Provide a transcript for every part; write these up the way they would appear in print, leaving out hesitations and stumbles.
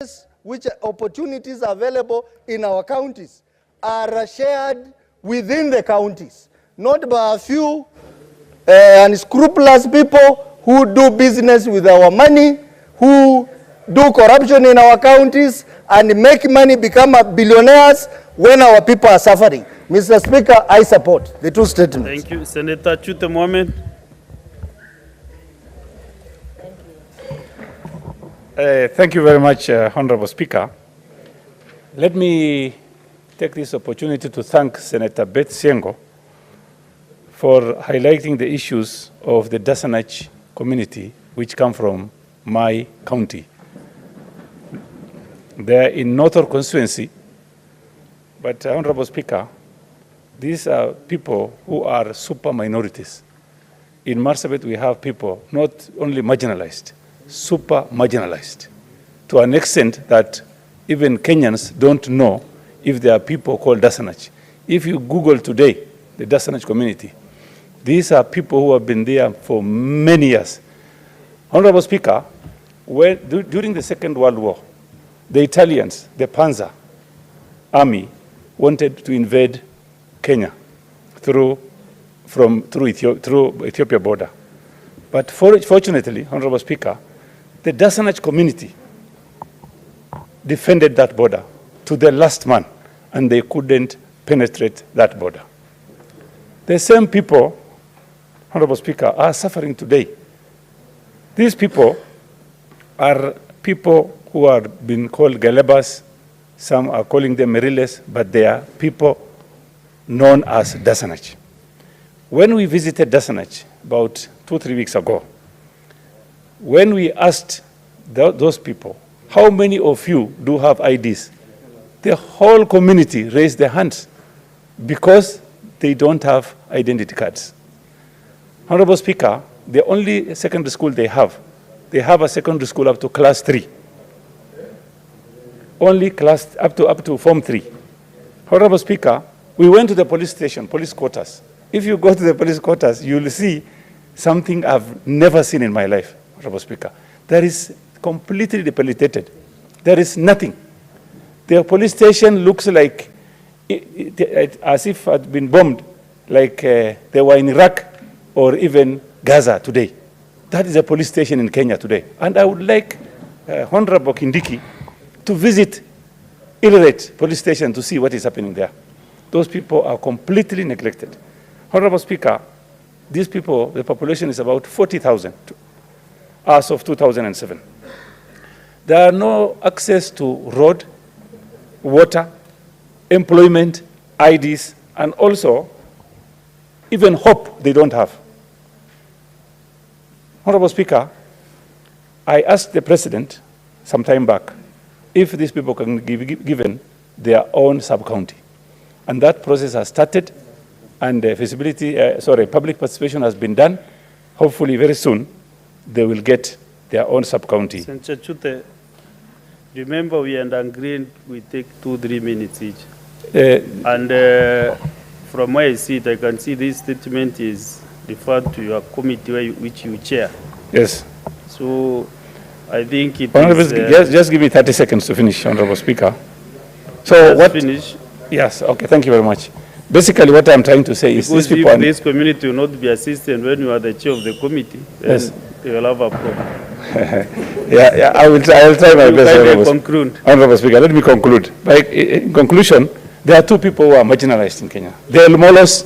resources, which opportunities are available in our counties are shared within the counties, not by a few unscrupulous people who do business with our money, who do corruption in our counties and make money, become billionaires when our people are suffering. Mr. Speaker, I support the two statements. Thank you. Senator Chute Mohamed. Thank you very much, Honorable Speaker. Let me take this opportunity to thank Senator Beth Siengo for highlighting the issues of the Dasanach community, which come from my county. They are in Northern constituency, but Honorable Speaker, these are people who are super minorities. In Marsabit, we have people not only marginalized, super marginalized, to an extent that even Kenyans don't know if there are people called Dasanach. If you Google today the Dasanach community, these are people who have been there for many years. Honorable Speaker, during the Second World War, the Italians, the Panzer Army, wanted to invade Kenya through Ethiopia border. But fortunately, Honorable Speaker, the Dasanach community defended that border to the last man, and they couldn't penetrate that border. The same people, Honorable Speaker, are suffering today. These people are people who are being called Galebas. Some are calling them Meriles, but they are people known as Dasanach. When we visited Dasanach about 2-3 weeks ago, when we asked those people, how many of you do have IDs? The whole community raised their hands because they don't have identity cards. Honorable Speaker, the only secondary school they have a secondary school up to class 3. Only class up to Form 3. Honorable Speaker, we went to the police station, police quarters. If you go to the police quarters, you will see something I've never seen in my life, Honorable Speaker. There is completely debilitated. There is nothing. The police station looks like as if it had been bombed, like they were in Iraq or even Gaza today. That is a police station in Kenya today. And I would like Honorable Kindiki to visit Ileret police station to see what is happening there. Those people are completely neglected. Honorable Speaker, these people, the population is about 40,000 as of 2007. There are no access to road, water, employment, IDs, and also even hope they don't have. Honorable Speaker, I asked the President some time back if these people can be given their own sub-county. And that process has started, and public participation has been done. Hopefully very soon they will get their own sub-county. Senator Chute, remember we had agreed we take 2-3 minutes each. From where I sit, I can see this statement is referred to your committee which you chair. Yes. So I think it is... just give me 30 seconds to finish, Honorable Speaker. So what... Finish. Yes, okay, thank you very much. Basically, what I'm trying to say is these people... If this community will not be assistant when you are the chair of the committee, then yes, they will have a problem. yeah, I will try my best. Honorable Speaker, let me conclude. In conclusion, there are two people who are marginalized in Kenya, the Elmolos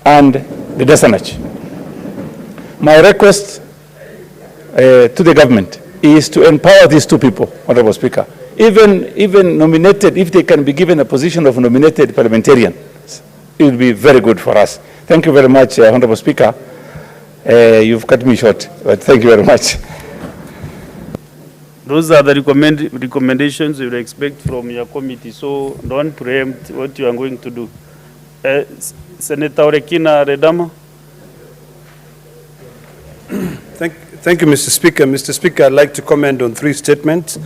and the Dasanach. My request to the government is to empower these two people, Honorable Speaker. Even nominated, if they can be given a position of nominated parliamentarian, it will be very good for us. Thank you very much, Honorable Speaker. You've cut me short, but thank you very much. Those are the recommendations you expect from your committee, so don't preempt what you are going to do. Senator Orekina Redama. Thank you, Mr. Speaker. Mr. Speaker, I'd like to comment on 3 statements.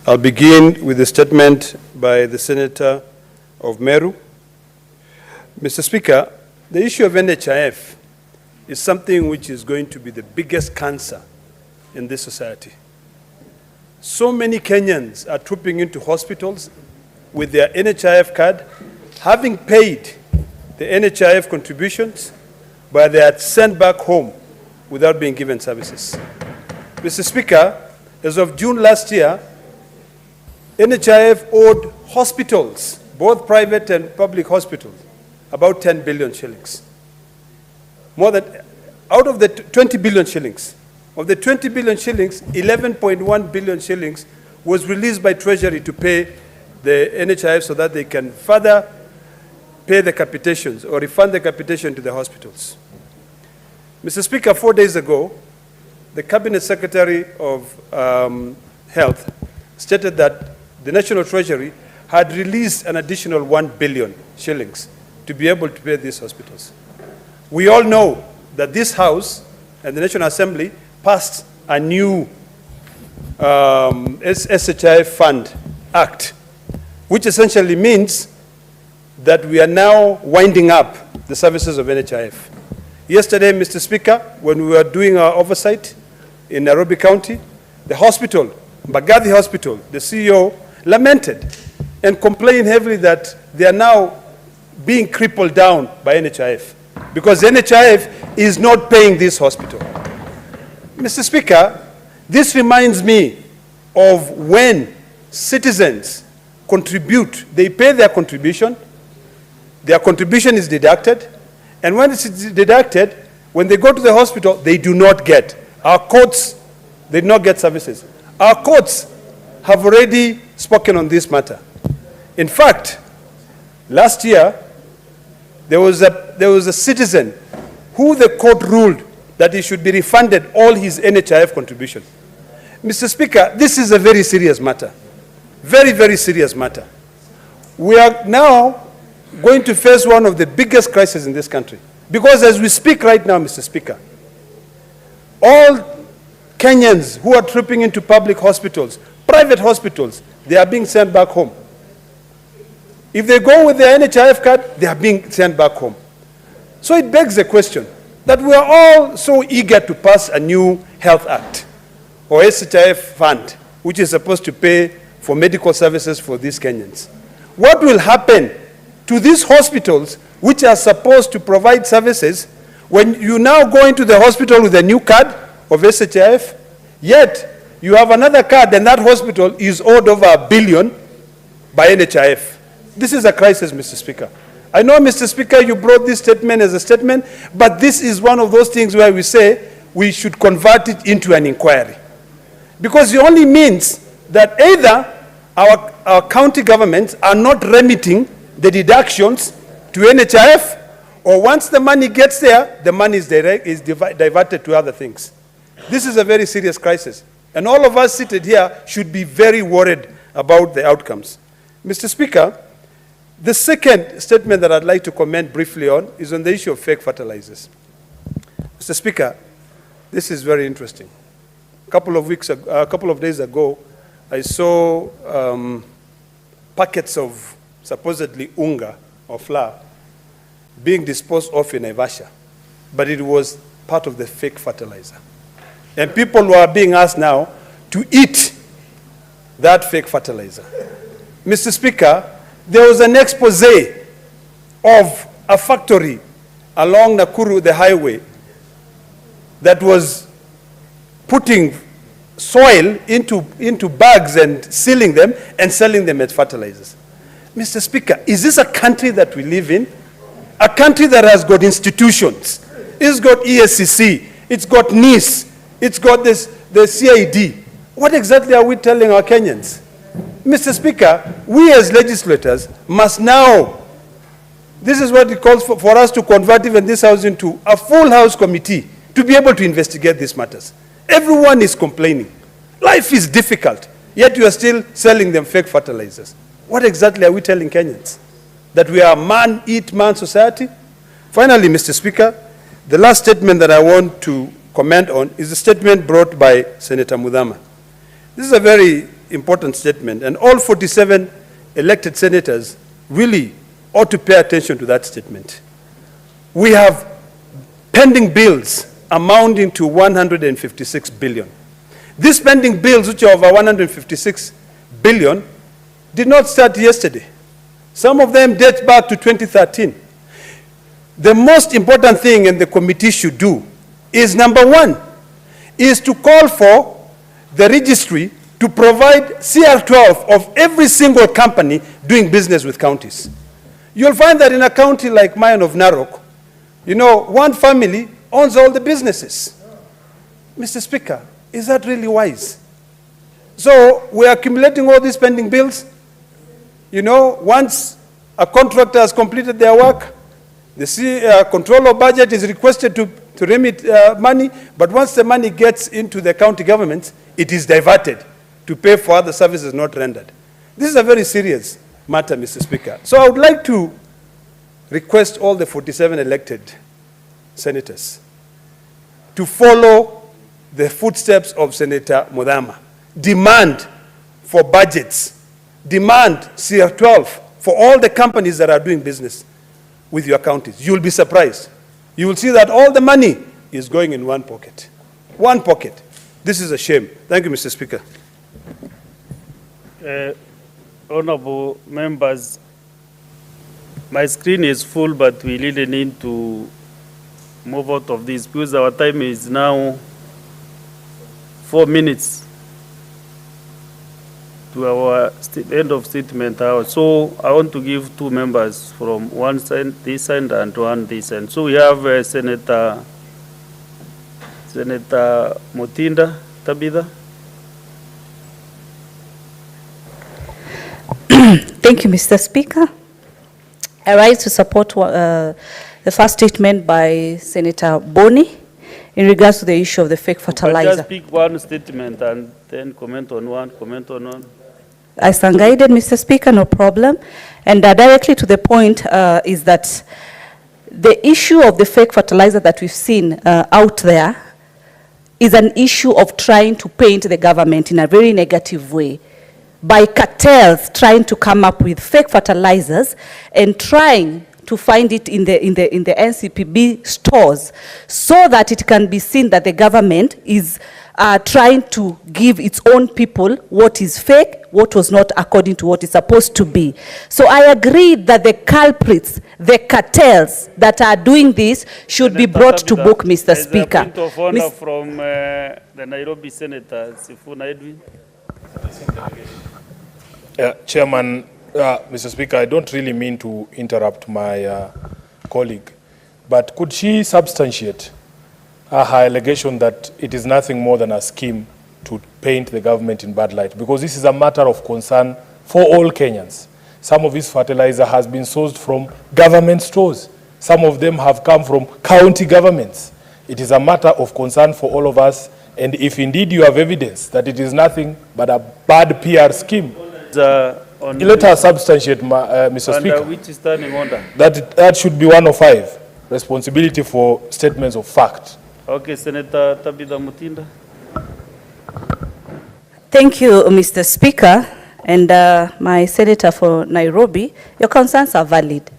I'll begin with the statement by the Senator of Meru. Mr. Speaker, the issue of NHIF is something which is going to be the biggest cancer in this society. so many Kenyans are trooping into hospitals with their NHIF card, having paid the NHIF contributions, but they are sent back home without being given services. Mr. Speaker, as of June last year, NHIF owed hospitals, both private and public hospitals, about 10 billion shillings. More than, out of the 20 billion shillings, of the 20 billion shillings, 11.1 billion shillings was released by Treasury to pay the NHIF so that they can further pay the capitations or refund the capitation to the hospitals. Mr. Speaker, 4 days ago, the Cabinet Secretary of Health stated that the National Treasury had released an additional 1 billion shillings to be able to pay these hospitals. We all know that this House and the National Assembly passed a new SHIF Fund Act, which essentially means that we are now winding up the services of NHIF. Yesterday, Mr. Speaker, when we were doing our oversight in Nairobi County, the hospital, Mbagathi Hospital, the CEO lamented and complained heavily that they are now being crippled down by NHIF because NHIF is not paying this hospital. Mr. Speaker, this reminds me of when citizens contribute, they pay their contribution is deducted, and when it's deducted, when they go to the hospital, they do not get. Our courts, they do not get services. Our courts have already spoken on this matter. In fact, last year, there was a citizen who the court ruled that he should be refunded all his NHIF contribution. Mr. Speaker, this is a very serious matter. Very, very serious matter. We are now going to face one of the biggest crises in this country. Because as we speak right now, Mr. Speaker, all Kenyans who are trooping into public hospitals, private hospitals, they are being sent back home. If they go with their NHIF card, they are being sent back home. So it begs the question that we are all so eager to pass a new health act or SHIF fund, which is supposed to pay for medical services for these Kenyans. What will happen to these hospitals which are supposed to provide services when you now go into the hospital with a new card of SHIF, yet you have another card and that hospital is owed over $1 billion by NHIF? This is a crisis, Mr. Speaker. I know, Mr. Speaker, you brought this statement as a statement, but this is one of those things where we say we should convert it into an inquiry. Because it only means that either our county governments are not remitting the deductions to NHIF, or once the money gets there, the money is diverted to other things. This is a very serious crisis. And all of us seated here should be very worried about the outcomes. Mr. Speaker, the second statement that I'd like to comment briefly on is on the issue of fake fertilizers. Mr. Speaker, this is very interesting. A couple of days ago, I saw packets of supposedly unga or flour being disposed of in Naivasha, but it was part of the fake fertilizer. And people were being asked now to eat that fake fertilizer. Mr. Speaker, there was an expose of a factory along Nakuru, the highway, that was putting soil into bags and sealing them and selling them as fertilizers. Mr. Speaker, is this a country that we live in? A country that has got institutions. It's got ESCC, it's got NIS, it's got the CID. What exactly are we telling our Kenyans? Mr. Speaker, we as legislators must now, this is what it calls for us to convert even this House into a full House committee to be able to investigate these matters. Everyone is complaining. Life is difficult, yet you are still selling them fake fertilizers. What exactly are we telling Kenyans? That we are a man-eat-man society? Finally, Mr. Speaker, the last statement that I want to comment on is the statement brought by Senator Mudhama. This is a very important statement, and all 47 elected senators really ought to pay attention to that statement. We have pending bills amounting to 156 billion. These pending bills, which are over 156 billion, did not start yesterday. Some of them date back to 2013. The most important thing and the committee should do is, number one, is to call for the registry to provide CR12 of every single company doing business with counties. You'll find that in a county like mine of Narok, you know, one family owns all the businesses. Mr. Speaker, is that really wise? So we're accumulating all these pending bills. You know, once a contractor has completed their work, the controller of budget is requested to remit money, but once the money gets into the county government, it is diverted to pay for other services not rendered. This is a very serious matter, Mr. Speaker. So I would like to request all the 47 elected senators to follow the footsteps of Senator Mudhama. Demand for budgets, demand CR12 for all the companies that are doing business with your counties. You'll be surprised. You will see that all the money is going in one pocket. One pocket. This is a shame. Thank you, Mr. Speaker. Honorable members, my screen is full, but we really need to move out of this because our time is now 4 minutes to our end of statement hour. So I want to give two members from one side, this end, and one this end. So we have Senator Mutinda Tabitha. Thank you, Mr. Speaker. I rise to support the first statement by Senator Boni in regards to the issue of the fake fertilizer. Just pick one statement and then comment on one. I stand guided, Mr. Speaker, no problem. And directly to the point is that the issue of the fake fertilizer that we've seen out there is an issue of trying to paint the government in a very negative way by cartels trying to come up with fake fertilizers and trying to find it in the NCPB stores so that it can be seen that the government is trying to give its own people what is fake, what was not according to what is supposed to be. So I agree that the culprits, the cartels that are doing this should be brought to book, Mr. Speaker. Point of order from the Nairobi Senator, Sifuna Edwin. Chairman, Mr. Speaker, I don't really mean to interrupt my colleague, but could she substantiate her allegation that it is nothing more than a scheme to paint the government in bad light? Because this is a matter of concern for all Kenyans. Some of this fertilizer has been sourced from government stores. Some of them have come from county governments. It is a matter of concern for all of us. And if indeed you have evidence that it is nothing but a bad PR scheme, let her substantiate, Mr. Speaker. Which is standing order? That should be 105, responsibility for statements of fact. Okay, Senator Tabitha Mutinda. Thank you, Mr. Speaker, and my senator for Nairobi. Your concerns are valid.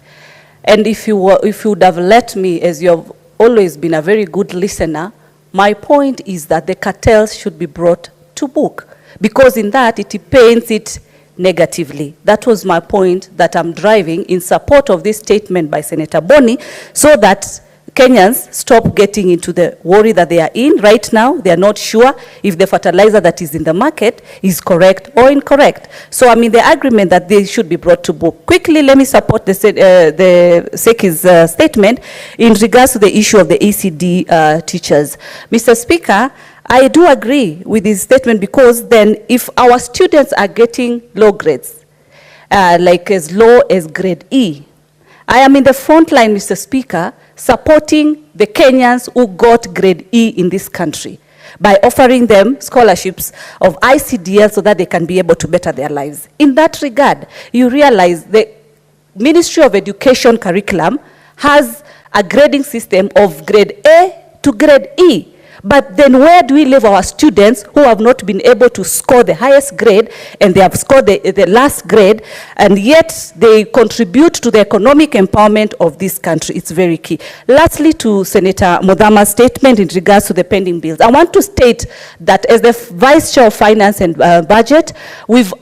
And if you would have let me, as you have always been a very good listener, my point is that the cartels should be brought to book, because in that it paints it negatively. That was my point that I'm driving in support of this statement by Senator Boni, so that Kenyans stop getting into the worry that they are in right now. They are not sure if the fertilizer that is in the market is correct or incorrect. So I'm in the agreement that they should be brought to book. Quickly, let me support the SECI's statement in regards to the issue of the ECD teachers. Mr. Speaker, I do agree with this statement, because then if our students are getting low grades, like as low as grade E, I am in the front line, Mr. Speaker, supporting the Kenyans who got grade E in this country by offering them scholarships of ICDL so that they can be able to better their lives. In that regard, you realize the Ministry of Education curriculum has a grading system of grade A to grade E. But then where do we leave our students who have not been able to score the highest grade, and they have scored the last grade, and yet they contribute to the economic empowerment of this country? It's very key. Lastly, to Senator Modhama's statement in regards to the pending bills, I want to state that as the Vice Chair of Finance and Budget, I've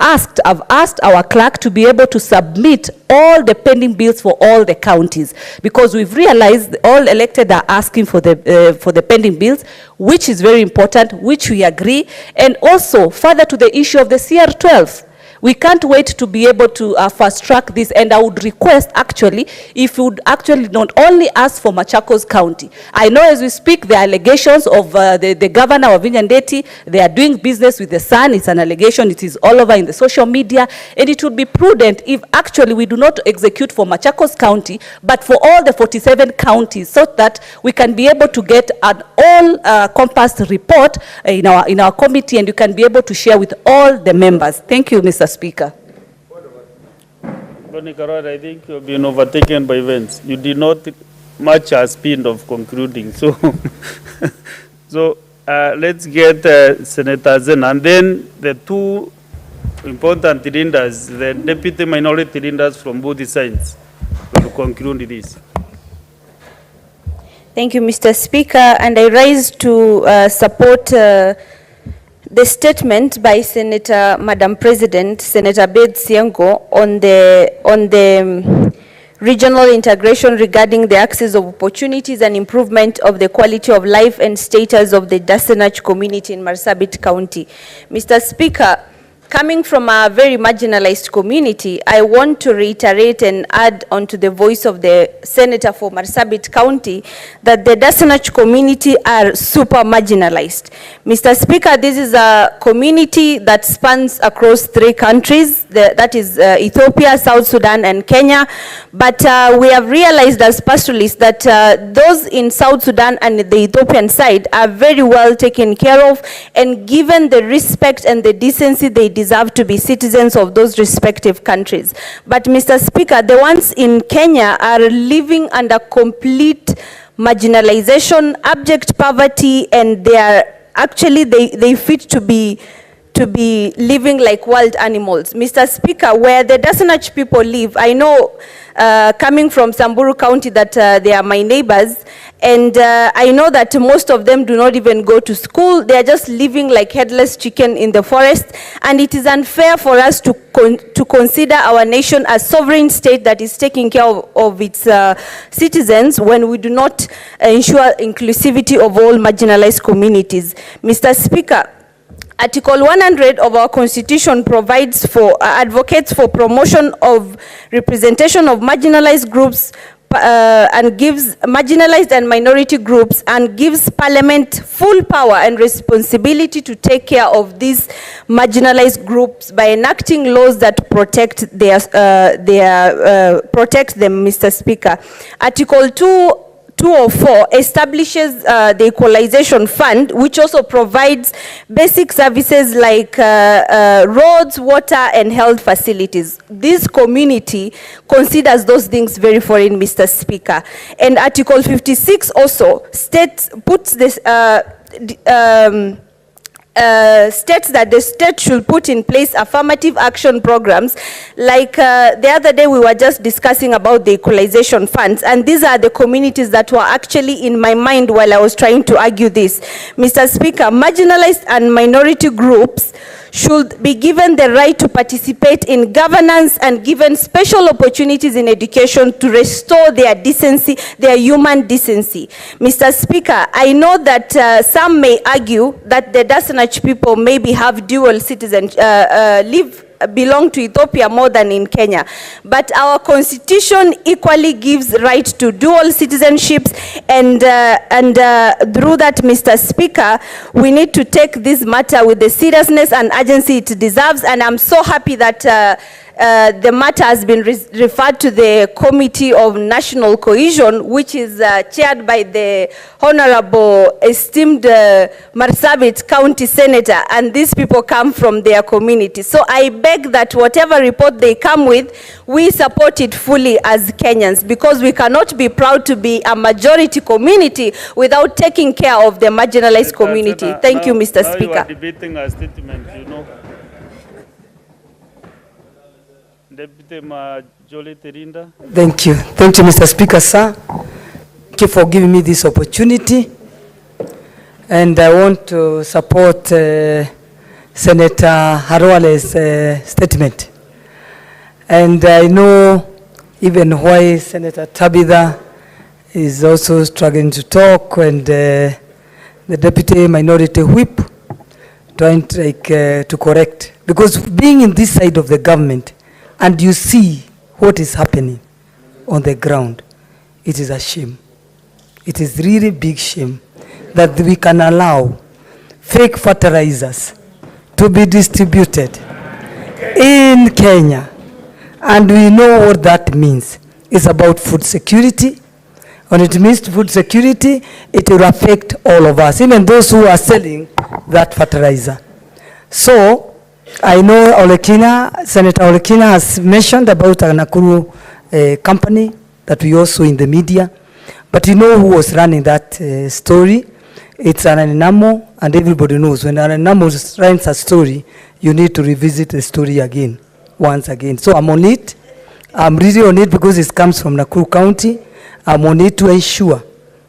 asked our clerk to be able to submit all the pending bills for all the counties, because we've realized all elected are asking for the pending bills, which is very important, which we agree. And also further to the issue of the CR12, we can't wait to be able to fast track this, and I would request actually if you would actually not only ask for Machakos County. I know as we speak the allegations of the governor of Vinyandeti, they are doing business with the Sun. It's an allegation, it is all over in the social media, and it would be prudent if actually we do not execute for Machakos County, but for all the 47 counties, so that we can be able to get an all-compassed report in our committee, and you can be able to share with all the members. Thank you, Mr. Speaker. I think you've been overtaken by events. You did not match our speed of concluding. So, let's get Senator Zen, and then the two important leaders, the deputy minority leaders from both sides, will conclude this. Thank you, Mr. Speaker, and I rise to support the statement by Madam President, Senator Beth Siango, on the regional integration regarding the access of opportunities and improvement of the quality of life and status of the Dasenach community in Marsabit County. Mr. Speaker, coming from a very marginalized community, I want to reiterate and add onto the voice of the Senator for Marsabit County that the Dasenach community are super marginalized. Mr. Speaker, this is a community that spans across 3 countries, that is Ethiopia, South Sudan, and Kenya. But we have realized as pastoralists that those in South Sudan and the Ethiopian side are very well taken care of and given the respect and the decency they deserve to be citizens of those respective countries. But Mr. Speaker, the ones in Kenya are living under complete marginalization, abject poverty, and they are actually, they fit to be living like wild animals. Mr. Speaker, where the Dasenach people live, I know coming from Samburu County that they are my neighbors, and I know that most of them do not even go to school. They are just living like headless chicken in the forest, and it is unfair for us to consider our nation a sovereign state that is taking care of its citizens when we do not ensure inclusivity of all marginalized communities. Mr. Speaker, Article 100 of our Constitution provides for advocates for promotion of representation of marginalized groups and gives marginalized and minority groups, and gives Parliament full power and responsibility to take care of these marginalized groups by enacting laws that protect protect them, Mr. Speaker. Article 204 establishes the Equalization Fund, which also provides basic services like roads, water, and health facilities. This community considers those things very foreign, Mr. Speaker. And Article 56 also states that the state should put in place affirmative action programs. Like the other day we were just discussing about the equalization funds, and these are the communities that were actually in my mind while I was trying to argue this. Mr. Speaker, marginalized and minority groups should be given the right to participate in governance and given special opportunities in education to restore their decency, their human decency. Mr. Speaker, I know that some may argue that the Dasenach people maybe have dual citizenship, belong to Ethiopia more than in Kenya. But our constitution equally gives right to dual citizenships, and through that, Mr. Speaker, we need to take this matter with the seriousness and urgency it deserves. And I'm so happy that the matter has been referred to the Committee of National Cohesion, which is chaired by the Honorable esteemed Marsabit County Senator, and these people come from their community. So I beg that whatever report they come with, we support it fully as Kenyans, because we cannot be proud to be a majority community without taking care of the marginalized community. Thank you, Mr. Now Speaker. you are debating a statement, you know. Deputy Majority Leader. Thank you. Thank you, Mr. Speaker, sir. Thank you for giving me this opportunity. And I want to support Senator Harwale's statement. And I know even why Senator Tabitha is also struggling to talk, and the Deputy Minority Whip trying to correct. Because being in this side of the government, and you see what is happening on the ground, it is a shame. It is really big shame that we can allow fake fertilizers to be distributed in Kenya. And we know what that means. It's about food security. When it means food security, it will affect all of us, even those who are selling that fertilizer. So, I know Senator Olekina has mentioned about a Nakuru company that we also in the media. But you know who was running that story? It's Ananamo, and everybody knows when Ananamo runs a story, you need to revisit the story again, once again. So I'm on it. I'm really on it because it comes from Nakuru County. I'm on it to ensure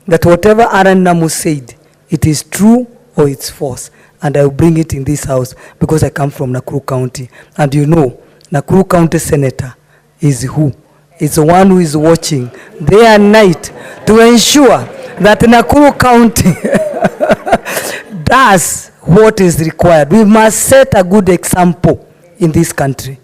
that whatever Ananamo said, it is true or it's false. And I will bring it in this house because I come from Nakuru County. And you know, Nakuru County Senator is who? It's the one who is watching day and night to ensure that Nakuru County does what is required. We must set a good example in this country.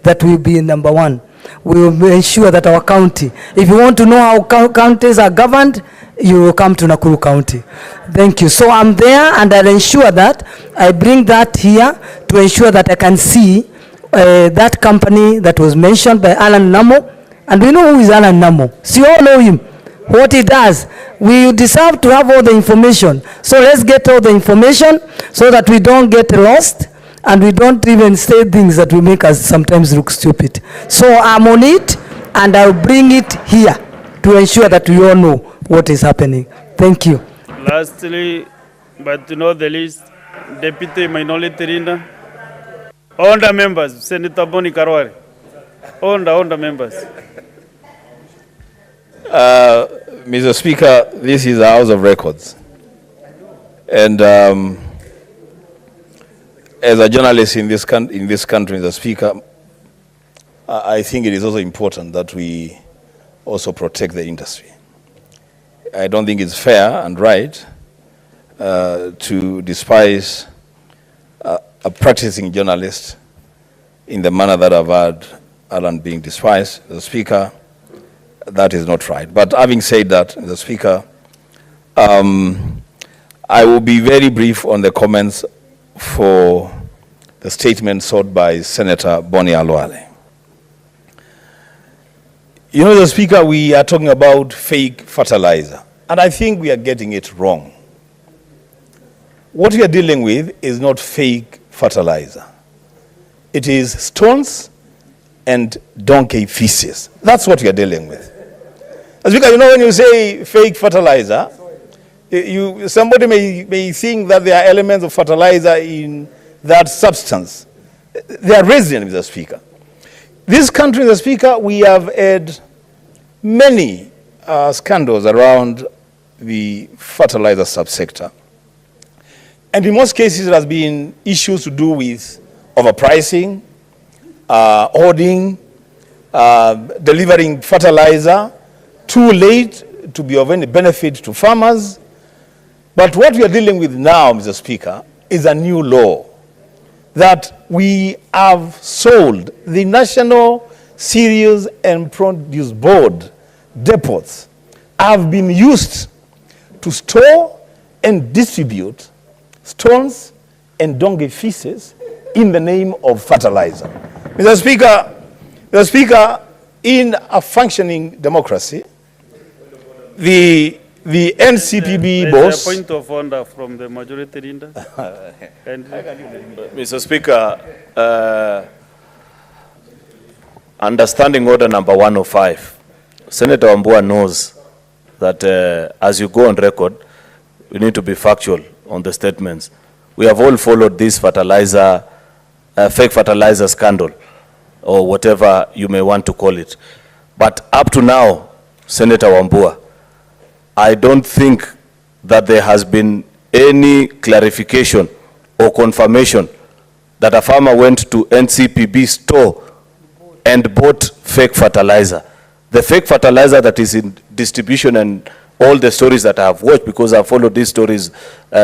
That will be number one. We will ensure that our county, if you want to know how counties are governed, you will come to Nakuru County. Thank you. So I'm there, and I'll ensure that I bring that here to ensure that I can see that company that was mentioned by Alan Namo. And we know who is Alan Namo. So you all know him, what he does. We deserve to have all the information. So let's get all the information so that we don't get lost and we don't even say things that will make us sometimes look stupid. So I'm on it, and I'll bring it here to ensure that we all know what is happening. Thank you. Lastly, but not the least, Deputy Minority Leader. Honourable members, Senator Boni Karwari. Honourable members. Mr. Speaker, this is a House of Records. And as a journalist in this country, Mr. Speaker, I think it is also important that we also protect the industry. I don't think it's fair and right to despise a practicing journalist in the manner that I've heard Alan being despised. The Speaker, that is not right. But having said that, the Speaker, I will be very brief on the comments for the statement sought by Senator Boni Alwale. You know, the Speaker, we are talking about fake fertilizer, and I think we are getting it wrong. What we are dealing with is not fake fertilizer. It is stones and donkey feces. That's what we are dealing with. Speaker, you know, when you say fake fertilizer, somebody may think that there are elements of fertilizer in that substance. They are resident, Mr. Speaker. This country, Mr. Speaker, we have had many scandals around the fertilizer subsector. And in most cases, there has been issues to do with overpricing, hoarding, delivering fertilizer too late to be of any benefit to farmers. But what we are dealing with now, Mr. Speaker, is a new law that we have sold the National Cereals and Produce Board depots have been used to store and distribute stones and donkey feces in the name of fertilizer. Mr. Speaker, Mr. Speaker, in a functioning democracy, the NCPB boss... There's a point of order from the majority leader. And Mr. Speaker, understanding order number 105, Senator Wambua knows that as you go on record, we need to be factual on the statements. We have all followed this fertilizer, fake fertilizer scandal, or whatever you may want to call it. But up to now, Senator Wambua, I don't think that there has been any clarification or confirmation that a farmer went to NCPB store and bought fake fertilizer. The fake fertilizer that is in distribution and all the stories that I have watched, because I've followed these stories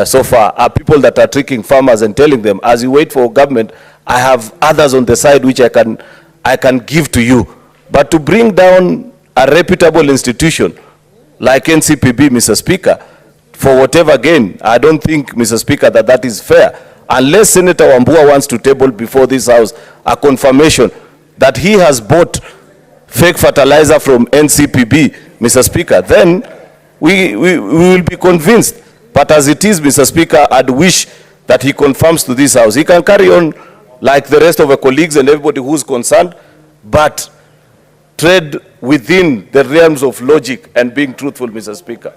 so far, are people that are tricking farmers and telling them, as you wait for government, I have others on the side which I can give to you. But to bring down a reputable institution like NCPB, Mr. Speaker, for whatever gain, I don't think, Mr. Speaker, that that is fair. Unless Senator Wambua wants to table before this House a confirmation that he has bought fake fertilizer from NCPB, Mr. Speaker, then we will be convinced. But as it is, Mr. Speaker, I'd wish that he confirms to this House. He can carry on like the rest of the colleagues and everybody who's concerned, but tread within the realms of logic and being truthful, Mr. Speaker.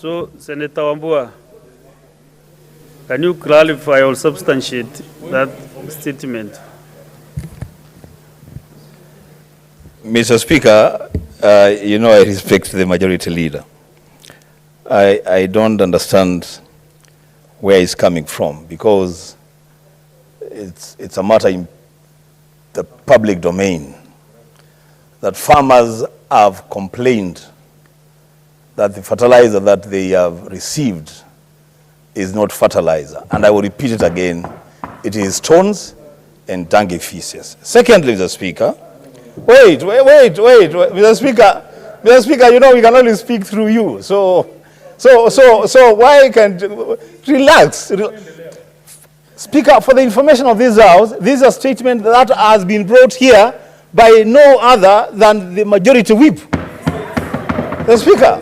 so, Senator Wambua, can you clarify or substantiate that statement? Mr. Speaker, you know I respect the majority leader. I don't understand where he's coming from, because it's a matter in the public domain that farmers have complained that the fertilizer that they have received is not fertilizer. And I will repeat it again. It is stones and dung feces. Secondly, Mr. Speaker, wait, Mr. Speaker, you know we can only speak through you. So why can't relax? Speaker, for the information of this House, this is a statement that has been brought here by no other than the majority whip. The Speaker.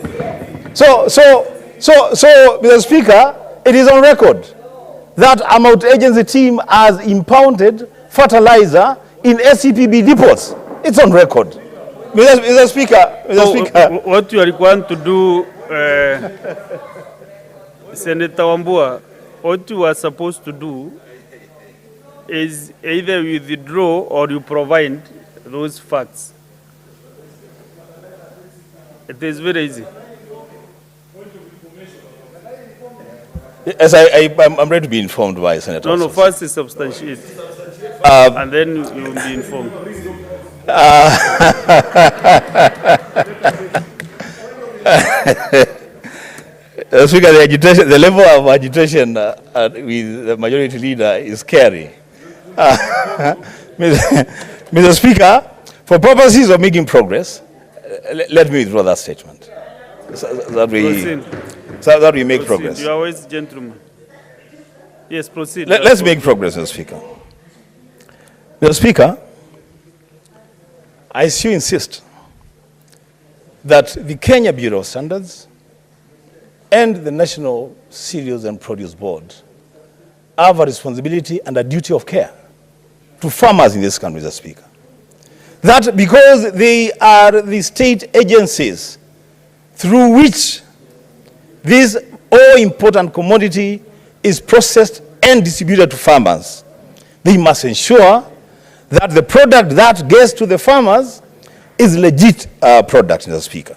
So, Mr. Speaker, it is on record that a multi-agency team has impounded fertilizer in SCPB depots. It's on record. Mr. Speaker. What you are required to do, Senator Wambua, what you are supposed to do is either withdraw or you provide those facts. It is very easy. Yes, I'm ready to be informed by Senator. No, first is substantiate, and then you will be informed. Speaker, the level of agitation with the majority leader is scary. Mr. Speaker, for purposes of making progress, let me withdraw that statement. So that we make progress. You are always gentleman. Yes, proceed. Let's make progress, Mr. Speaker. Mr. Speaker, I still insist that the Kenya Bureau of Standards and the National Cereals and Produce Board have a responsibility and a duty of care to farmers in this country, Mr. Speaker. That because they are the state agencies through which this all-important commodity is processed and distributed to farmers, they must ensure that the product that gets to the farmers is legit product, Mr. Speaker.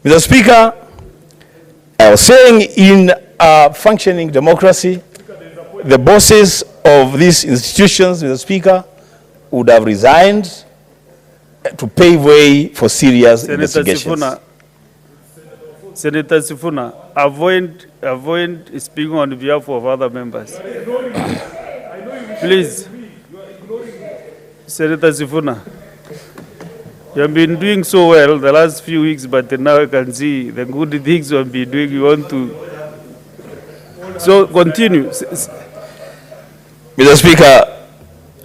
Mr. Speaker, I was saying in a functioning democracy, the bosses of these institutions, Mr. Speaker, would have resigned to pave way for serious investigations. Senator Sifuna, avoid speaking on behalf of other members. Please. Senator Sifuna, you have been doing so well the last few weeks, but now I can see the good things you have been doing. You want to... So continue. Mr. Speaker,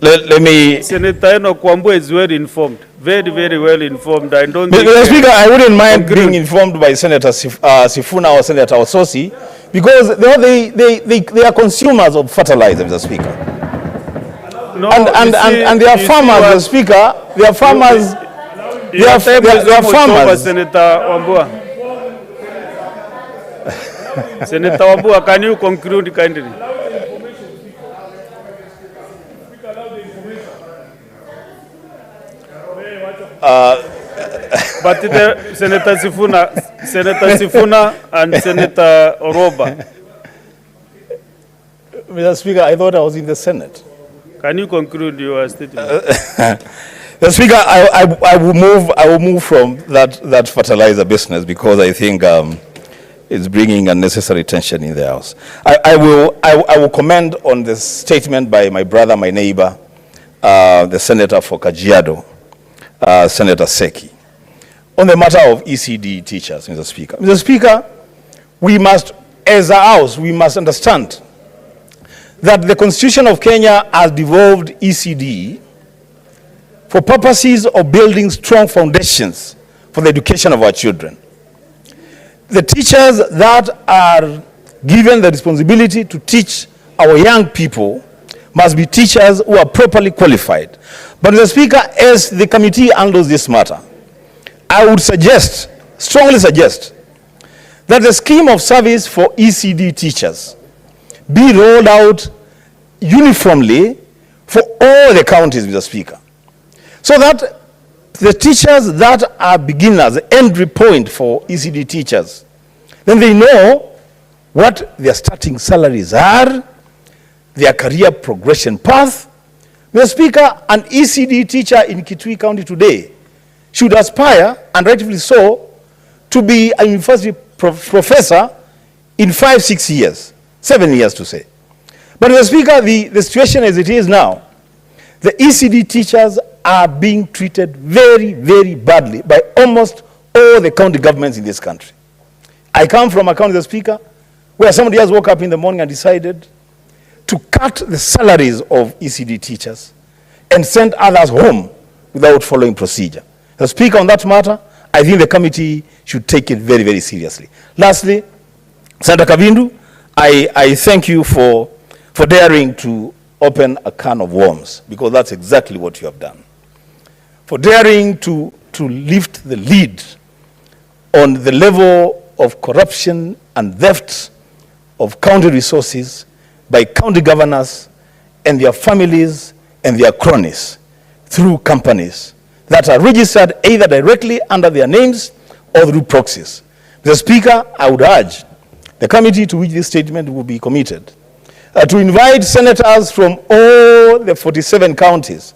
let me... Senator Enoch Wambua is well informed. Very, very well informed. I don't Mr. Speaker, I wouldn't mind being informed by Senator Sifuna or Senator Ososi, because they are consumers of fertilizer, Mr. Speaker. No, and they are farmers, Mr. Speaker. They are farmers. They are farmers. Senator Wambua. Senator Wambua, can you conclude kindly? But Senator Sifuna and Senator Oroba. Mr. Speaker, I thought I was in the Senate. Can you conclude your statement? Mr. Speaker, I will move from that fertilizer business because I think it's bringing unnecessary tension in the House. I will comment on the statement by my brother, my neighbor, the Senator for Kajiado, Senator Seki, on the matter of ECD teachers, Mr. Speaker. Mr. Speaker, we must, as a House, we must understand that the Constitution of Kenya has devolved ECD for purposes of building strong foundations for the education of our children. The teachers that are given the responsibility to teach our young people must be teachers who are properly qualified. But Mr. Speaker, as the committee handles this matter, I would suggest, strongly suggest, that the scheme of service for ECD teachers be rolled out uniformly for all the counties, Mr. Speaker, so that the teachers that are beginners, the entry point for ECD teachers, then they know what their starting salaries are, their career progression path. Mr. Speaker, an ECD teacher in Kitui County today should aspire, and rightfully so, to be a university professor in 5-6 years, 7 years to say. But Mr. Speaker, the situation as it is now, the ECD teachers are being treated very, very badly by almost all the county governments in this country. I come from a county, Mr. Speaker, where somebody has woke up in the morning and decided to cut the salaries of ECD teachers and send others home without following procedure. Mr. Speaker, on that matter, I think the committee should take it very, very seriously. Lastly, Senator Kavindu, I thank you for daring to open a can of worms, because that's exactly what you have done. For daring to lift the lid on the level of corruption and theft of county resources by county governors and their families and their cronies through companies that are registered either directly under their names or through proxies. Mr. Speaker, I would urge the committee to which this statement will be committed to invite senators from all the 47 counties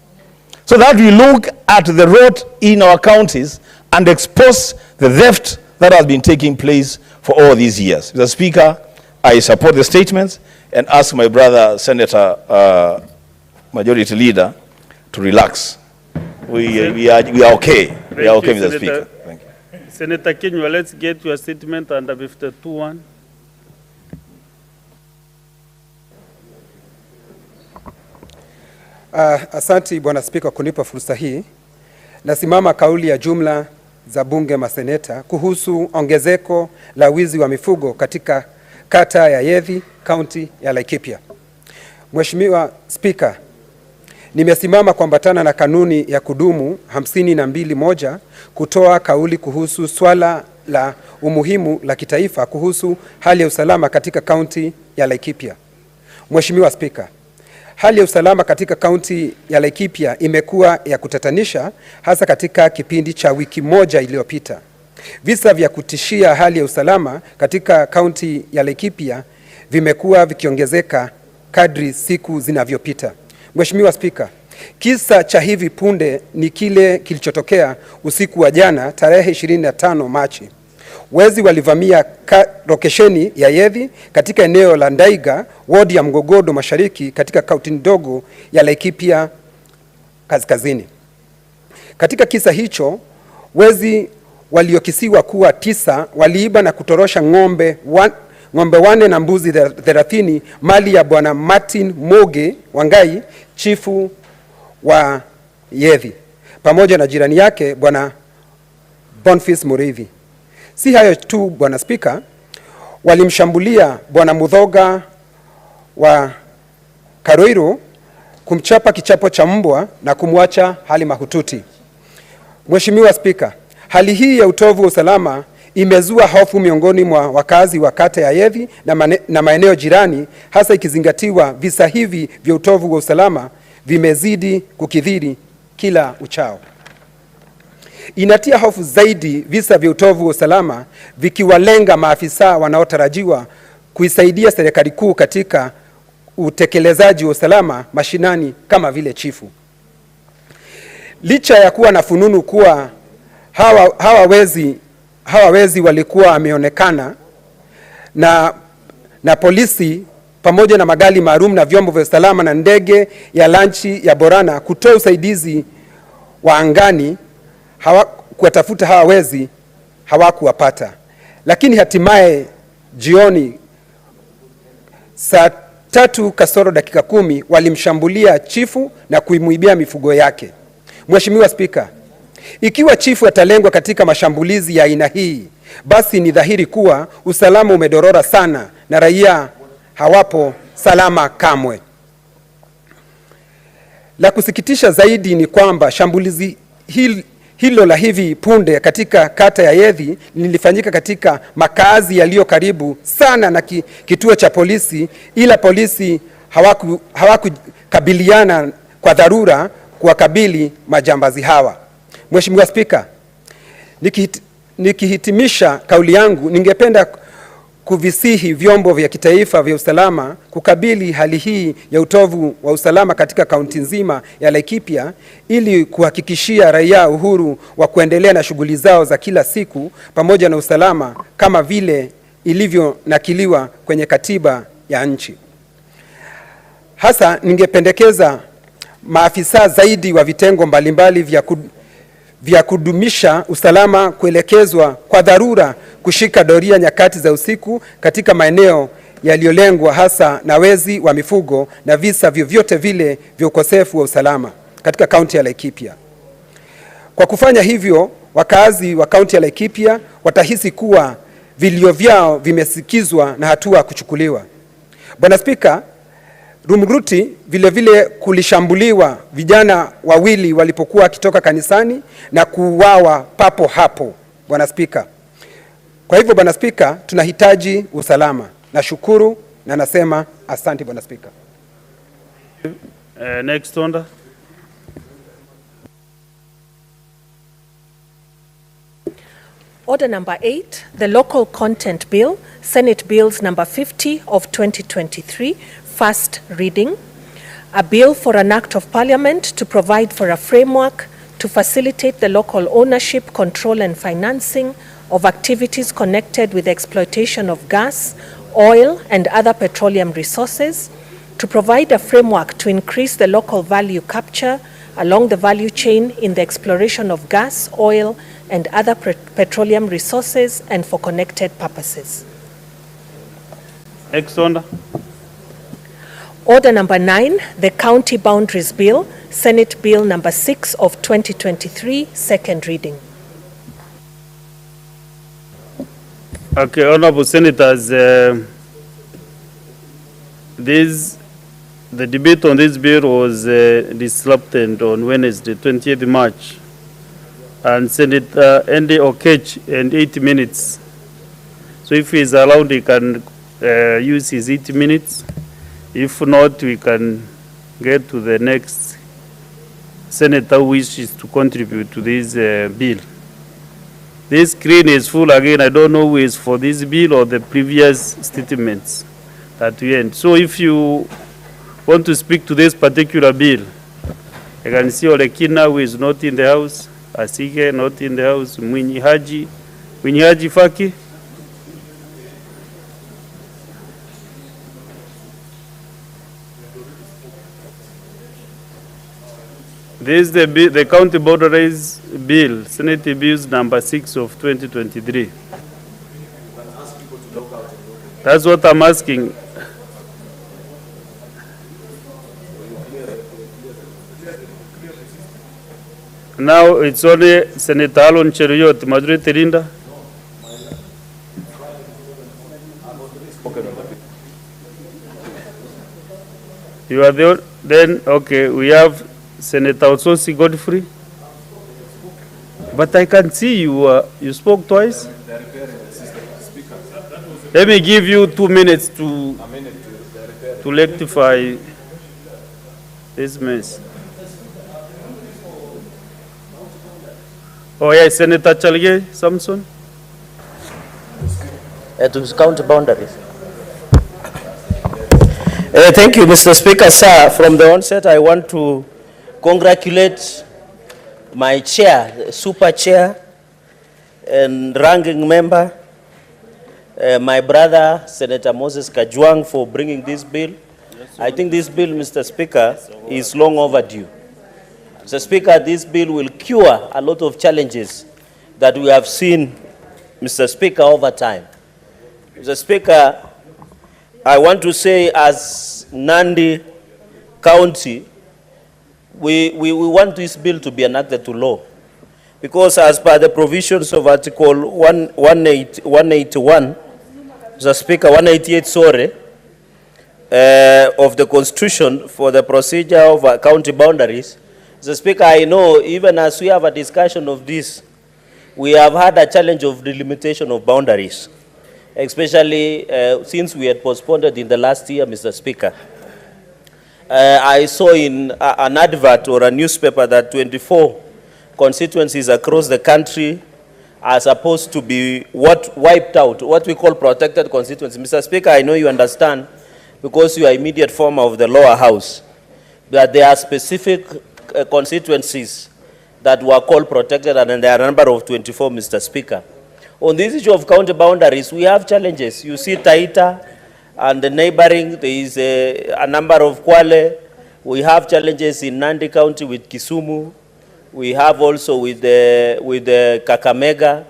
so that we look at the rot in our counties and expose the theft that has been taking place for all these years. Mr. Speaker, I support the statements and ask my brother, Senator Majority Leader, to relax. We are okay. We are okay, Mr. Speaker. Thank you. Senator Kinyua, let's get your statement under 52.1. Asanti Bwana Spika kunipa fursa hii. Nasimama kauli ya jumla za bunge maseneta kuhusu ongezeko la wizi wa mifugo katika kata ya Yethi, kaunti ya Laikipia. Mheshimiwa Spika, nimesimama kuambatana na kanuni ya kudumu 52.1 kutoa kauli kuhusu swala la umuhimu la kitaifa kuhusu hali ya usalama katika kaunti ya Laikipia. Mheshimiwa Spika, hali ya usalama katika kaunti ya Laikipia imekuwa ya kutatanisha, hasa katika kipindi cha wiki moja iliyopita. Visa vya kutishia hali ya usalama katika kaunti ya Laikipia vimekuwa vikiongezeka kadri siku zinavyopita. Mheshimiwa Spika, kisa cha hivi punde ni kile kilichotokea usiku wa jana tarehe 25 Machi. Wezi walivamia lokesheni ya Yethi katika eneo la Ndaiga, wodi ya Mgogodo Mashariki katika kaunti ndogo ya Laikipia Kaskazini. Katika kisa hicho, wezi waliokisiwa kuwa 9 waliiba na kutorosha ng'ombe 4 na mbuzi 30 mali ya Bwana Martin Moge Wangai, chifu wa Yethi pamoja na jirani yake Bwana Boniface Muriithi. Si hayo tu, Bwana Spika, walimshambulia Bwana Muthoga wa Karoiro, kumchapa kichapo cha mbwa na kumwacha hali mahututi. Mheshimiwa Spika, hali hii ya utovu wa usalama imezua hofu miongoni mwa wakazi wa kata ya Yethi na maeneo jirani, hasa ikizingatiwa visa hivi vya utovu wa usalama vimezidi kukithiri kila uchao. Inatia hofu zaidi visa vya utovu wa usalama vikiwalenga maafisa wanaotarajiwa kuisaidia serikali kuu katika utekelezaji wa usalama mashinani kama vile chifu. Licha ya kuwa na fununu kuwa hawa wezi walikuwa wameonekana na polisi pamoja na magari maalum na vyombo vya usalama na ndege ya lanchi ya Borana kutoa usaidizi wa angani kuwatafuta hawa wezi, hawakuwapata. Lakini hatimaye jioni saa 3:10 walimshambulia chifu na kuimuibia mifugo yake. Mheshimiwa Spika, ikiwa chifu atalengwa katika mashambulizi ya aina hii, basi ni dhahiri kuwa usalama umedorora sana na raia hawapo salama kamwe. La kusikitisha zaidi ni kwamba shambulizi hilo la hivi punde katika kata ya Yethi lilifanyika katika makazi yaliyo karibu sana na kituo cha polisi, ila polisi hawakukabiliana kwa dharura kuwakabili majambazi hawa. Mheshimiwa Spika, nikihitimisha kauli yangu, ningependa kuvisihi vyombo vya kitaifa vya usalama kukabili hali hii ya utovu wa usalama katika kaunti nzima ya Laikipia ili kuhakikishia raia uhuru wa kuendelea na shughuli zao za kila siku pamoja na usalama kama vile ilivyonakiliwa kwenye katiba ya nchi. Hasa ningependekeza maafisa zaidi wa vitengo mbalimbali vya kudumisha usalama kuelekezwa kwa dharura kushika doria nyakati za usiku katika maeneo yaliyolengwa hasa na wezi wa mifugo na visa vyovyote vile vya ukosefu wa usalama katika kaunti ya Laikipia. Kwa kufanya hivyo, wakazi wa kaunti ya Laikipia watahisi kuwa vilio vyao vimesikizwa na hatua kuchukuliwa. Bwana Spika, Rumruti vile vile kulishambuliwa vijana wawili walipokuwa wakitoka kanisani na kuuawa papo hapo, Bwana Spika. Kwa hivyo Bwana Spika, tunahitaji usalama. Nashukuru na nasema asante Bwana Spika. Next order. Order number 8, the Local Content Bill, Senate Bills number 50 of 2023, first reading. A bill for an act of parliament to provide for a framework to facilitate the local ownership, control and financing of activities connected with the exploitation of gas, oil and other petroleum resources, to provide a framework to increase the local value capture along the value chain in the exploration of gas, oil and other petroleum resources and for connected purposes. Next order. Order number 9, the County Boundaries Bill, Senate Bill number 6 of 2023, second reading. Okay, Honorable Senators, the debate on this bill was disrupted on Wednesday, 20th March, and Senator Andy Okech in 8 minutes. So if he is allowed, he can use his 8 minutes. If not, we can get to the next senator who wishes to contribute to this bill. This screen is full again. I don't know who is for this bill or the previous statements that we end. So if you want to speak to this particular bill, I can see Olekina, who is not in the house, Asike not in the house, Mwinyi Haji Faki. This is the County Boundaries Bill, Senate Bills number 6 of 2023. That's what I'm asking. Now it's only Senator Alon Cheruiyot, Majority Leader. You are the then okay. We have Senator Ososi Godfrey, but I can see you. You spoke twice. Let me give you 2 minutes to rectify this mess. Oh yeah, Senator Chalge Samson. To county boundaries. Thank you, Mr. Speaker. Sir, from the onset, I want to congratulate my chair, super chair, and ranking member, my brother, Senator Moses Kajwang, for bringing this bill. I think this bill, Mr. Speaker, is long overdue. Mr. Speaker, this bill will cure a lot of challenges that we have seen, Mr. Speaker, over time. Mr. Speaker, I want to say as Nandi County, we want this bill to be enacted to law. Because as per the provisions of Article 181, Mr. Speaker, 188, sorry, of the Constitution for the procedure of county boundaries, Mr. Speaker, I know even as we have a discussion of this, we have had a challenge of delimitation of boundaries, especially since we had postponed it in the last year, Mr. Speaker. I saw in an advert or a newspaper that 24 constituencies across the country are supposed to be wiped out, what we call protected constituencies. Mr. Speaker, I know you understand, because you are immediate former of the lower house, that there are specific constituencies that were called protected, and there are a number of 24, Mr. Speaker. On this issue of county boundaries, we have challenges. You see Taita and the neighboring, there is a number of Kwale. We have challenges in Nandi County with Kisumu. We have also with the Kakamega.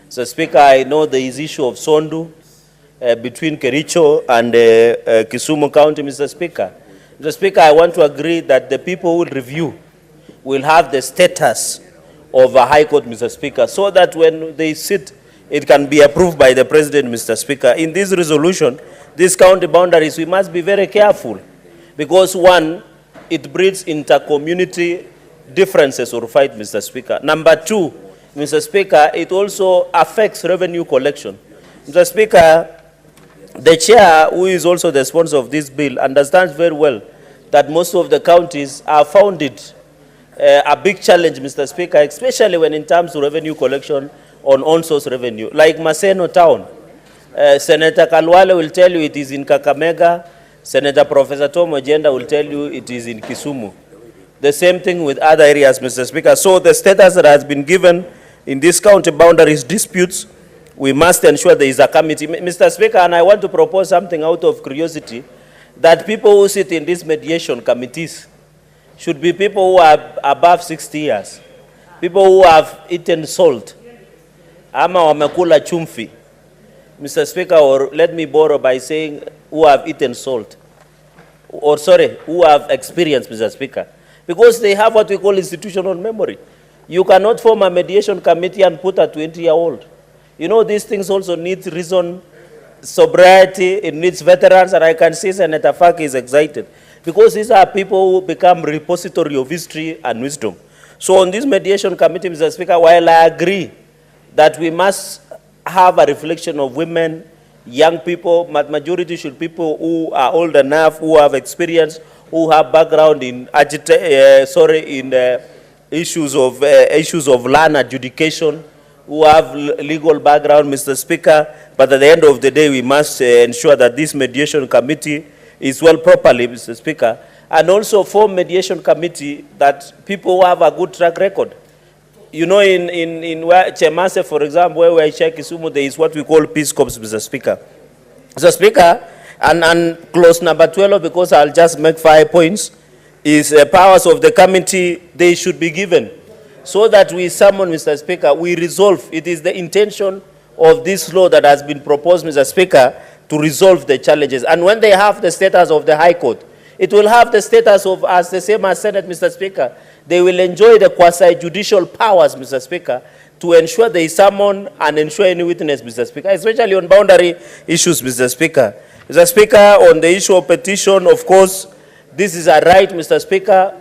So, Speaker, I know there is issue of Sondu between Kericho and Kisumu County, Mr. Speaker. Mr. Speaker, I want to agree that the people who review will have the status of a High Court, Mr. Speaker, so that when they sit, it can be approved by the President, Mr. Speaker. In this resolution, these county boundaries, we must be very careful, because one, it breeds inter-community differences or fight, Mr. Speaker. Number two, Mr. Speaker, it also affects revenue collection. Mr. Speaker, the chair, who is also the sponsor of this bill, understands very well that most of the counties have found it a big challenge, Mr. Speaker, especially when in terms of revenue collection on on-source revenue. Like Maseno Town, Senator Kalwale will tell you it is in Kakamega. Senator Professor Tom Ojenda will tell you it is in Kisumu. The same thing with other areas, Mr. Speaker. So the status that has been given in these county boundaries disputes, we must ensure there is a committee. Mr. Speaker, and I want to propose something out of curiosity, that people who sit in these mediation committees should be people who are above 60 years, people who have eaten salt, ama wamekula chumvi, Mr. Speaker, or let me borrow by saying who have eaten salt, or sorry, who have experience, Mr. Speaker, because they have what we call institutional memory. You cannot form a mediation committee and put a 20-year-old. You know, these things also need reason, sobriety, it needs veterans, and I can see Senator Faki is excited, because these are people who become repository of history and wisdom. So on this mediation committee, Mr. Speaker, while I agree that we must have a reflection of women, young people, majority should be people who are old enough, who have experience, who have background in issues of land adjudication, who have legal background, Mr. Speaker. But at the end of the day, we must ensure that this mediation committee is well properly, Mr. Speaker, and also form mediation committee that people who have a good track record. You know, in Chemase, for example, where we check Kisumu, there is what we call Peace Corps, Mr. Speaker. Mr. Speaker, and clause number 12, because I'll just make 5 points, is powers of the committee, they should be given, so that we summon, Mr. Speaker, we resolve. It is the intention of this law that has been proposed, Mr. Speaker, to resolve the challenges. And when they have the status of the High Court, it will have the status of as the same as Senate, Mr. Speaker. they will enjoy the quasi-judicial powers, Mr. Speaker, to ensure they summon and ensure any witness, Mr. Speaker, especially on boundary issues, Mr. Speaker. Mr. Speaker, on the issue of petition, of course, this is a right, Mr. Speaker,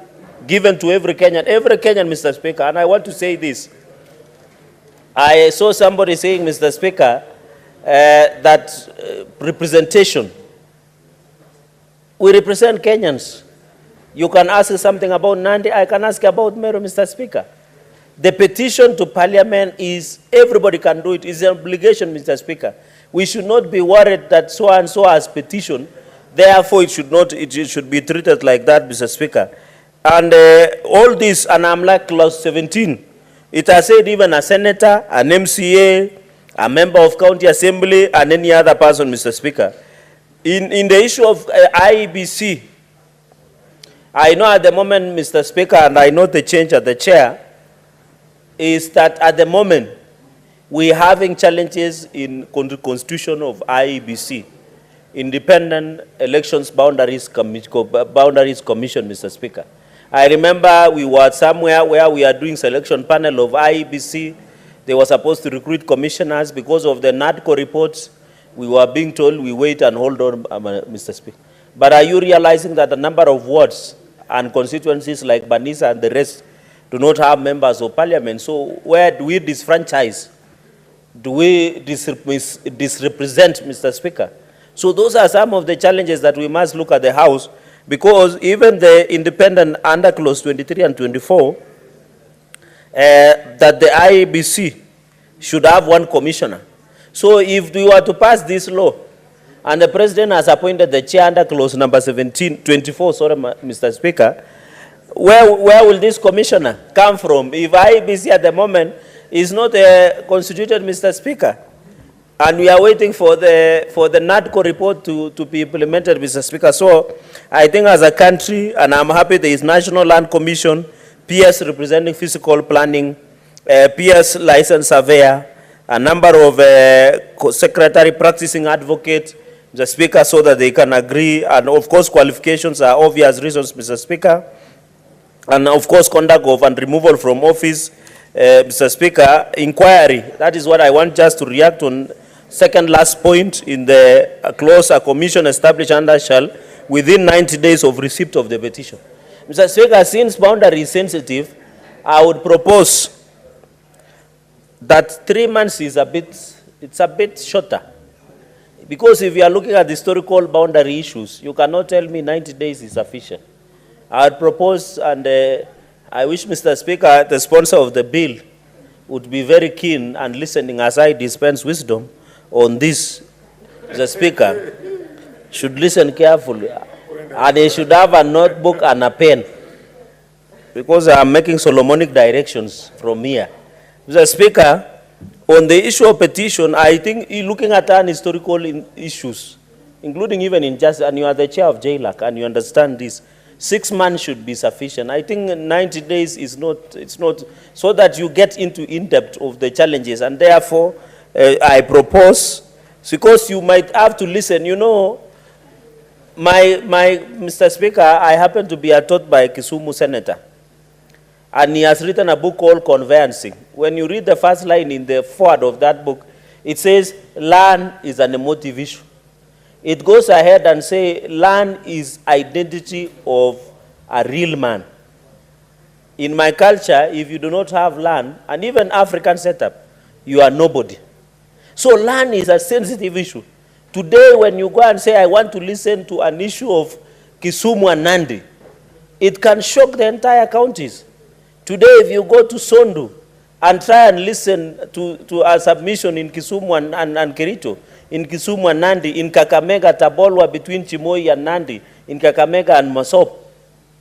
given to every Kenyan, Mr. Speaker, and I want to say this. I saw somebody saying, Mr. Speaker, that representation, we represent Kenyans. You can ask something about Nandi, I can ask about Meru, Mr. Speaker. The petition to Parliament is, everybody can do it, it's an obligation, Mr. Speaker. We should not be worried that so and so has petition, therefore it should be treated like that, Mr. Speaker. And all this, and I'm like clause 17, it has said even a senator, an MCA, a member of county assembly, and any other person, Mr. Speaker. In the issue of IEBC, I know at the moment, Mr. Speaker, and I know the change at the chair, is that at the moment, we're having challenges in the constitution of IEBC, Independent Elections Boundaries Commission, Mr. Speaker. I remember we were somewhere where we are doing selection panel of IEBC. They were supposed to recruit commissioners. Because of the NADCO reports, we were being told we wait and hold on, Mr. Speaker. But are you realizing that the number of wards and constituencies like Banisa and the rest do not have members of parliament? So where do we disfranchise? Do we disrepresent, Mr. Speaker? So those are some of the challenges that we must look at the House, because even the independent under clause 23 and 24, that the IEBC should have one commissioner. So if we were to pass this law, and the president has appointed the chair under clause number 24, sorry, Mr. Speaker, where will this commissioner come from if IEBC at the moment is not constituted, Mr. Speaker? And we are waiting for the NADCO report to be implemented, Mr. Speaker. So I think as a country, and I'm happy there is National Land Commission, PS representing physical planning, PS licensed surveyor, a number of secretary practicing advocate, Mr. Speaker, so that they can agree. And of course, qualifications are obvious reasons, Mr. Speaker. And of course, conduct of and removal from office, Mr. Speaker, inquiry. That is what I want just to react on. Second last point in the clause, a commission established under shall within 90 days of receipt of the petition. Mr. Speaker, since boundary is sensitive, I would propose that 3 months is a bit shorter. Because if you are looking at historical boundary issues, you cannot tell me 90 days is sufficient. I would propose, and I wish, Mr. Speaker, the sponsor of the bill would be very keen and listening as I dispense wisdom on this. The Speaker should listen carefully, and he should have a notebook and a pen, because I am making Solomonic directions from here. Mr. Speaker, on the issue of petition, I think looking at historical issues, including even injustice, and you are the chair of JLAC, and you understand this, 6 months should be sufficient. I think 90 days is not, it's not, so that you get into in-depth of the challenges. And therefore, I propose, because you might have to listen, you know, Mr. Speaker, I happen to be taught by Kisumu Senator, and he has written a book called Conveyancing. When you read the first line in the foreword of that book, it says, land is an emotive issue. It goes ahead and say, land is identity of a real man. In my culture, if you do not have land, and even African setup, you are nobody. So land is a sensitive issue. Today, when you go and say, I want to listen to an issue of Kisumu and Nandi, it can shock the entire counties. Today, if you go to Sondu and try and listen to a submission in Kisumu and Kericho, in Kisumu and Nandi, in Kakamega, Tabolwa, between Chimoi and Nandi, in Kakamega and Masop,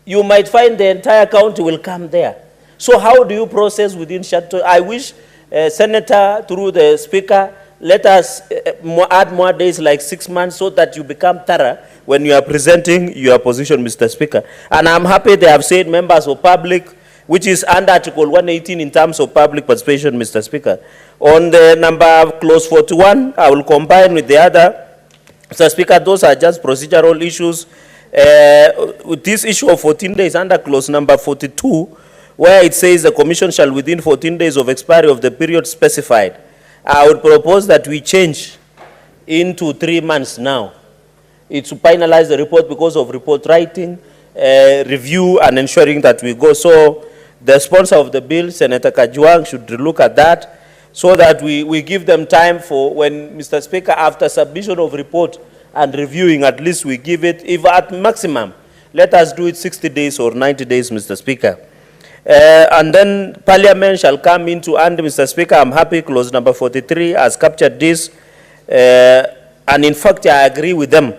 you might find the entire county will come there. So how do you process within Chateau? I wish, Senator, through the Speaker, let us add more days, like 6 months, so that you become thorough when you are presenting your position, Mr. Speaker. And I'm happy they have said members of public, which is under Article 118 in terms of public participation, Mr. Speaker. On the number clause 41, I will combine with the other. Mr. Speaker, those are just procedural issues. With this issue of 14 days under clause number 42, where it says the commission shall within 14 days of expiry of the period specified, I would propose that we change into 3 months now. It's to finalize the report because of report writing, review, and ensuring that we go. So the sponsor of the bill, Senator Kajwang, should look at that so that we give them time for when, Mr. Speaker, after submission of report and reviewing, at least we give it, if at maximum, let us do it 60 days or 90 days, Mr. Speaker. And then Parliament shall come into, and Mr. Speaker, I'm happy clause number 43 has captured this. And in fact, I agree with them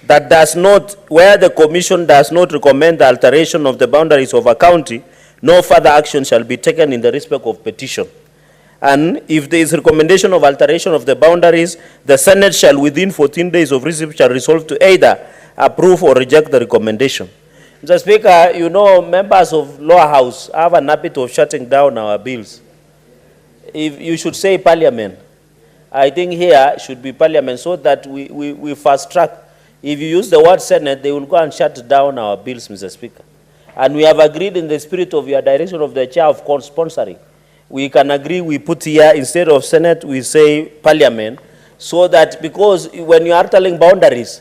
that does not, where the Commission does not recommend the alteration of the boundaries of a county, no further action shall be taken in the respect of petition. And if there is recommendation of alteration of the boundaries, the Senate shall within 14 days of receipt shall resolve to either approve or reject the recommendation. Mr. Speaker, you know, members of lower house have an habit of shutting down our bills. If you should say Parliament, I think here should be Parliament so that we fast track. If you use the word Senate, they will go and shut down our bills, Mr. Speaker. And we have agreed in the spirit of your direction of the chair of sponsoring. We can agree, we put here, instead of Senate, we say Parliament, so that, because when you are telling boundaries,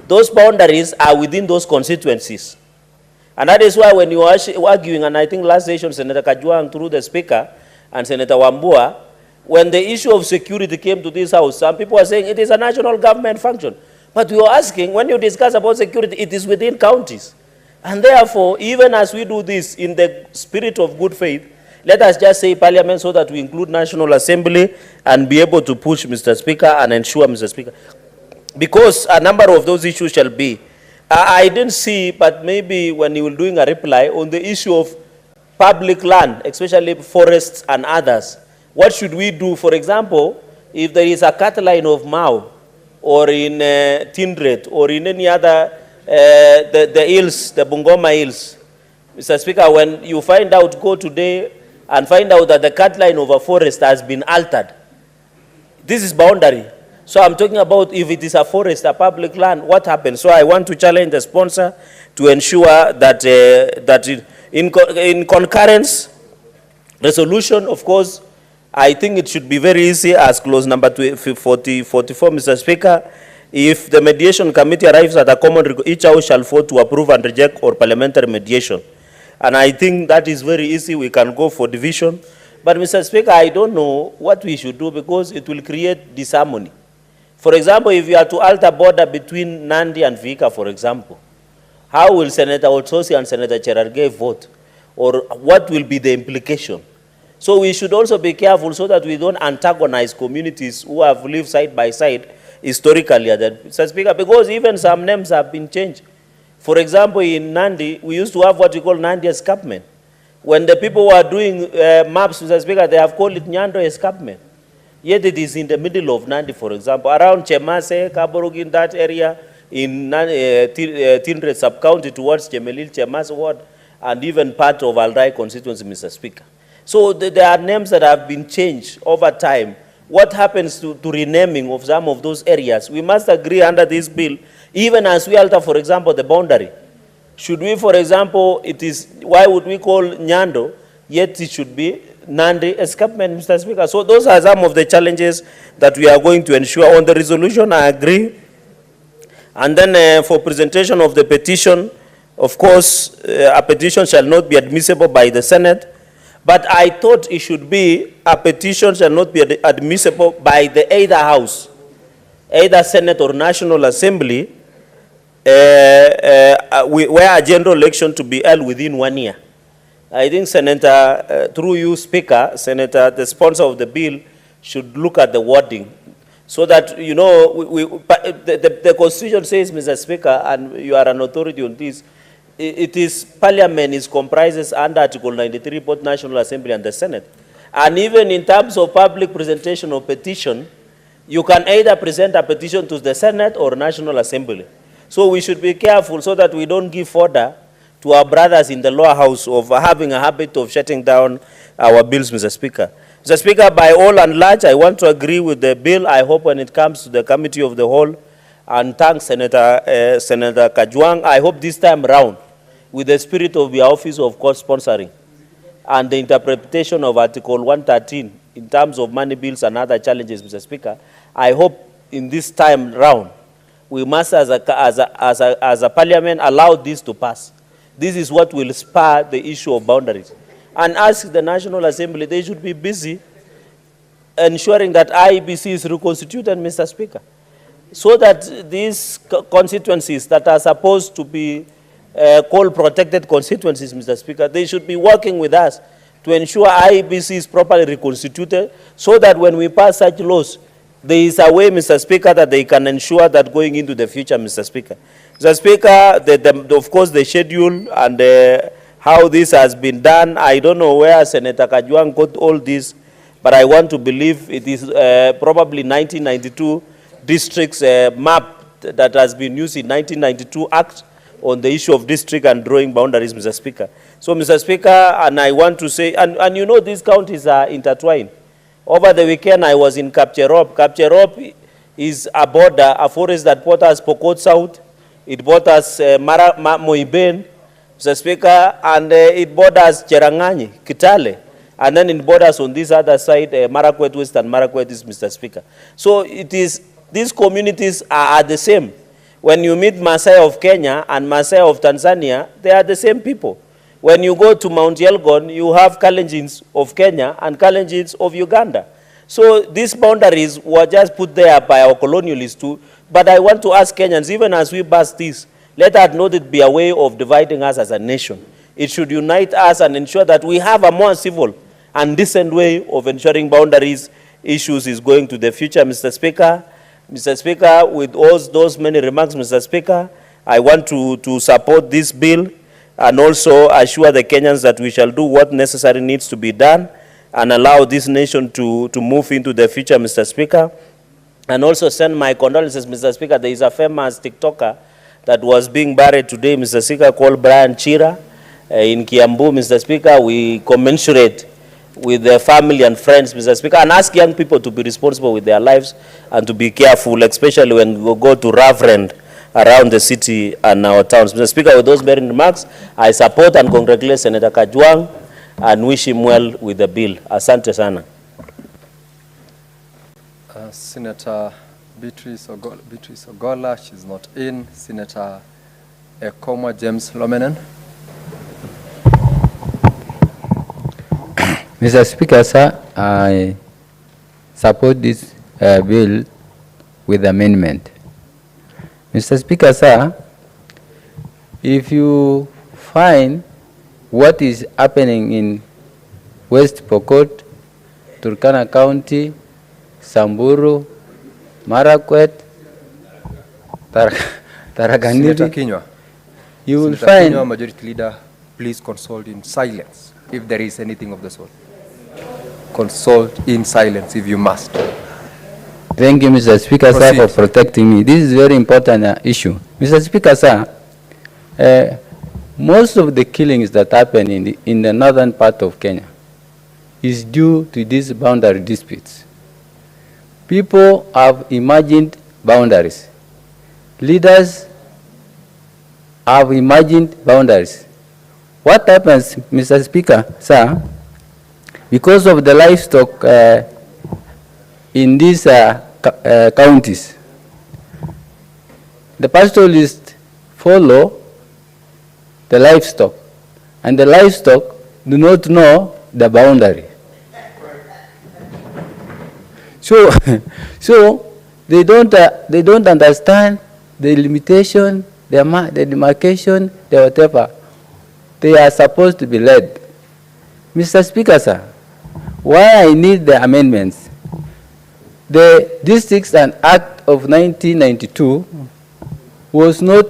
those boundaries are within those constituencies. And that is why when you are arguing, and I think last session, Senator Kajwang through the Speaker and Senator Wambua, when the issue of security came to this house, some people are saying it is a national government function. But we are asking, when you discuss about security, it is within counties. And therefore, even as we do this in the spirit of good faith, let us just say Parliament so that we include National Assembly and be able to push, Mr. Speaker, and ensure, Mr. Speaker. Because a number of those issues shall be. I didn't see, but maybe when you were doing a reply on the issue of public land, especially forests and others, what should we do? For example, if there is a cut line of Mau, or in Tindret, or in any other, the hills, the Bungoma Hills, Mr. Speaker, when you find out, go today and find out that the cut line of a forest has been altered. This is boundary. So I'm talking about if it is a forest, a public land, what happens? So I want to challenge the sponsor to ensure that, in concurrence resolution, of course, I think it should be very easy as clause number 44, Mr. Speaker. If the mediation committee arrives at a common, each house shall vote to approve and reject or parliamentary mediation. And I think that is very easy. We can go for division. But Mr. Speaker, I don't know what we should do because it will create disharmony. For example, if you are to alter border between Nandi and Vika, for example, how will Senator Otsosi and Senator Cherargei vote? Or what will be the implication? So we should also be careful so that we don't antagonize communities who have lived side by side historically. Mr. Speaker, because even some names have been changed. For example, in Nandi, we used to have what we call Nandi escarpment. When the people were doing maps, Mr. Speaker, they have called it Nyando escarpment. Yet it is in the middle of Nandi, for example, around Chemase, Kaborog, in that area, in Tindret sub-county towards Chemelil, Chemase ward, and even part of Alrai constituency, Mr. Speaker. So there are names that have been changed over time. What happens to renaming of some of those areas? We must agree under this bill, even as we alter, for example, the boundary. Should we, for example, why would we call Nyando, yet it should be Nandi escarpment, Mr. Speaker? So those are some of the challenges that we are going to ensure. On the resolution, I agree. And then for presentation of the petition, of course, a petition shall not be admissible by the Senate. But I thought it should be a petition shall not be admissible by the either house, either Senate or National Assembly, where a general election to be held within 1 year. I think, Senator, through you, Speaker, Senator, the sponsor of the bill should look at the wording so that, you know, the Constitution says, Mr. Speaker, and you are an authority on this, it is Parliament is comprises under Article 93, both National Assembly and the Senate. And even in terms of public presentation of petition, you can either present a petition to the Senate or National Assembly. So we should be careful so that we don't give order to our brothers in the lower house of having a habit of shutting down our bills, Mr. Speaker. Mr. Speaker, by all and large, I want to agree with the bill. I hope when it comes to the Committee of the Whole, and thank Senator Kajwang, I hope this time round, with the spirit of your office of co-sponsoring, and the interpretation of Article 113 in terms of money bills and other challenges, Mr. Speaker, I hope in this time round, we must, as a parliament, allow this to pass. This is what will spur the issue of boundaries. And ask the National Assembly, they should be busy ensuring that IEBC is reconstituted, Mr. Speaker, so that these constituencies that are supposed to be called protected constituencies, Mr. Speaker, they should be working with us to ensure IEBC is properly reconstituted, so that when we pass such laws, there is a way, Mr. Speaker, that they can ensure that going into the future, Mr. Speaker. Mr. Speaker, of course, the schedule and how this has been done, I don't know where Senator Kajwang got all this, but I want to believe it is probably 1992 districts map that has been used in 1992 Act on the issue of district and drawing boundaries, Mr. Speaker. So, Mr. Speaker, and I want to say, and you know these counties are intertwined. Over the weekend, I was in Kapcherop. Kapcherop is a border, a forest that borders Pokot South, it borders Moiben, Mr. Speaker, and it borders Cherangani, Kitale, and then it borders on this other side, Marakwet West and Marakwet East, Mr. Speaker. So it is, these communities are the same. When you meet Maasai of Kenya and Maasai of Tanzania, they are the same people. When you go to Mount Elgon, you have Kalenjins of Kenya and Kalenjins of Uganda. So these boundaries were just put there by our colonialists too. But I want to ask Kenyans, even as we pass this, let us not it be a way of dividing us as a nation. It should unite us and ensure that we have a more civil and decent way of ensuring boundaries issues is going to the future, Mr. Speaker. Mr. Speaker, with all those many remarks, Mr. Speaker, I want to support this bill and also assure the Kenyans that we shall do what necessary needs to be done and allow this nation to move into the future, Mr. Speaker. And also send my condolences, Mr. Speaker. There is a famous TikToker that was being buried today, Mr. Speaker, called Brian Chira in Kiambu, Mr. Speaker. We commensurate with their family and friends, Mr. Speaker, and ask young people to be responsible with their lives and to be careful, especially when we go to Reverend around the city and our towns. Mr. Speaker, with those bearing remarks, I support and congratulate Senator Kajwang and wish him well with the bill. Asante sana. Senator Beatrice Ogola, she's not in. Senator Ekoma James Lomenen. Mr. Speaker, sir, I support this bill with amendment. Mr. Speaker, sir, if you find what is happening in West Pokot, Turkana County, Samburu, Marakwet, Tarakaniri, Senator Kinyua, you will Senator find... Kinyua, Majority Leader, please consult in silence if there is anything of the sort. Consult in silence if you must. Thank you, Mr. Speaker, sir, for protecting me. This is a very important issue. Mr. Speaker, sir, most of the killings that happen in the northern part of Kenya is due to these boundary disputes. People have imagined boundaries. Leaders have imagined boundaries. What happens, Mr. Speaker, sir, because of the livestock in these counties, the pastoralists follow the livestock, and the livestock do not know the boundary. So, they don't understand the limitation, the demarcation, the whatever. They are supposed to be led. Mr. Speaker, sir, why I need the amendments? The Districts and Act of 1992 was not,